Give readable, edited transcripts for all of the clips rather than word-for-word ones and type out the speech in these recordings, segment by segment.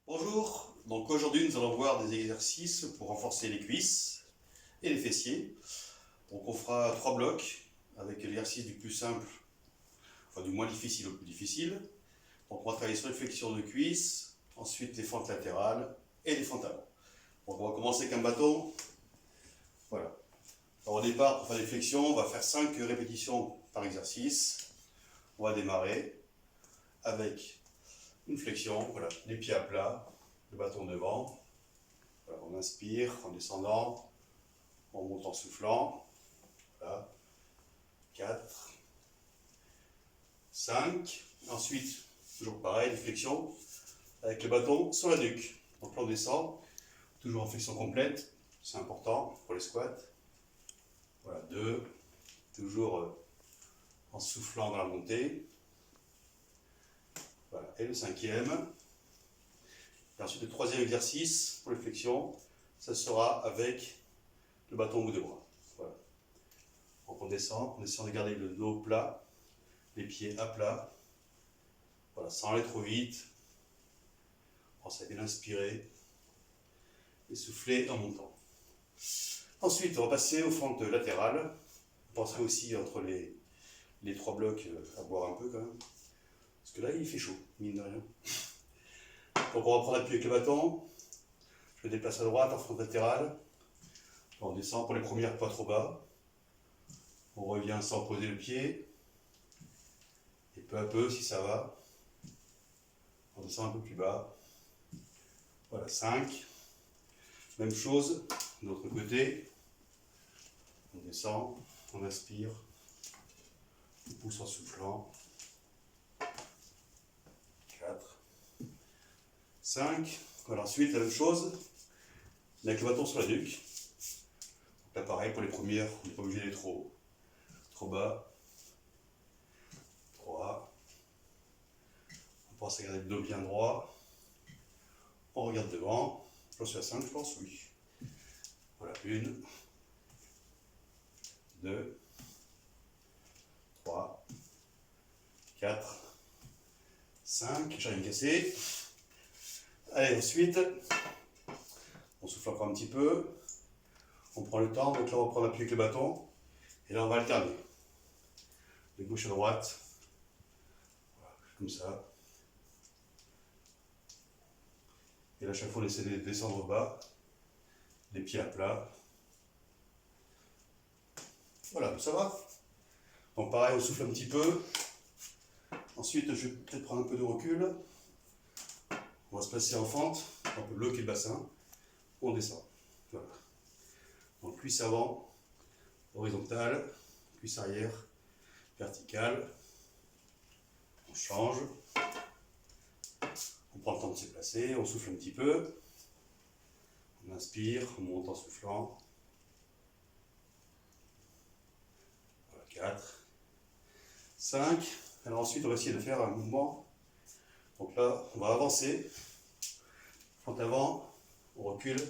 Bonjour, donc aujourd'hui nous allons voir des exercices pour renforcer les cuisses et les fessiers. Donc on fera 3 blocs avec l'exercice du plus simple, enfin du moins difficile au plus difficile. Donc on va travailler sur les flexions de cuisses, ensuite les fentes latérales et les fentes avant. Donc on va commencer avec un bâton. Voilà. Alors au départ, pour faire des flexions, on va faire 5 répétitions par exercice. On va démarrer avec une flexion, voilà, les pieds à plat, le bâton devant. Voilà, on inspire en descendant, on monte en soufflant. Voilà. 4, 5. Ensuite, toujours pareil, les flexions avec le bâton sur la nuque. Donc là on descend, toujours en flexion complète, c'est important pour les squats. Voilà, 2, toujours en soufflant dans la montée. Voilà, et le 5e. Et ensuite, le 3e exercice pour les flexions, ça sera avec le bâton au bout de bras. Voilà. Donc on descend de garder le dos plat, les pieds à plat. Voilà, sans aller trop vite. Pensez à bien inspirer et souffler en montant. Ensuite, on va passer aux fentes latérales. Vous penserez aussi entre les 3 blocs à boire un peu quand même. Parce que là, il fait chaud, mine de rien. Donc on va prendre appui avec le bâton. Je le déplace à droite en fente latérale. On descend pour les premières, pas trop bas. On revient sans poser le pied. Et peu à peu, si ça va, on descend un peu plus bas. Voilà, 5. Même chose, de l'autre côté. On descend, on inspire. On pousse en soufflant. 4. 5. Voilà, ensuite, la même chose, avec le bâton sur la nuque. Donc là, pareil, pour les premières, on n'est pas obligé d'aller trop bas. 3. On pense à garder le dos bien droit. On regarde devant. J'en suis à 5, je pense, oui. Voilà, 1, 2, 3, 4, 5. J'ai rien cassé. Allez, ensuite, on souffle encore un petit peu. On prend le temps, donc là on va prendre appui avec le bâton. Et là on va alterner. De gauche à droite. Voilà, comme ça. Et là, à chaque fois, on essaie de descendre au bas. Les pieds à plat. Voilà, ça va. Donc pareil, on souffle un petit peu. Ensuite, je vais peut-être prendre un peu de recul. On va se placer en fente. On peut bloquer le bassin. On descend. Voilà. Donc cuisse avant, horizontale, cuisse arrière, verticale. On change. On prend le temps de se placer, on souffle un petit peu. On inspire, on monte en soufflant. Voilà, 4, 5. Alors ensuite, on va essayer de faire un mouvement. Donc là, on va avancer. Fente avant, on recule,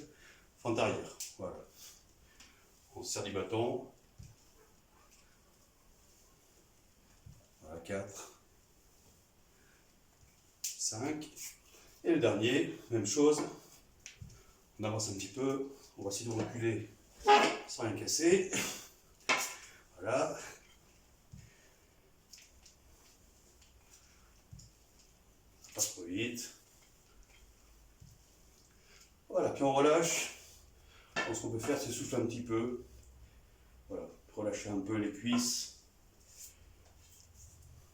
fente arrière. Voilà. On serre du bâton. Voilà, 4, 5. Et le dernier, même chose. On avance un petit peu. On va essayer de reculer sans rien casser. Voilà. Pas trop vite. Voilà, puis on relâche. Donc, ce qu'on peut faire, c'est souffler un petit peu. Voilà, relâcher un peu les cuisses.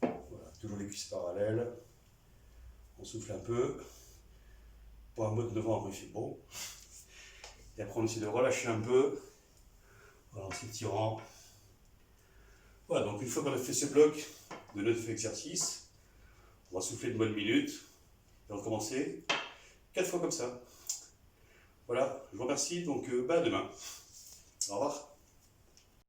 Voilà, toujours les cuisses parallèles. On souffle un peu. Pour un mode devant, il fait bon. Et après, on essaie de relâcher un peu. Voilà, en s'étirant. Voilà, donc une fois qu'on a fait ce bloc de 9 exercices, on va souffler une bonne minute. Et recommencer 4 fois comme ça. Voilà, je vous remercie. Donc, à demain. Au revoir.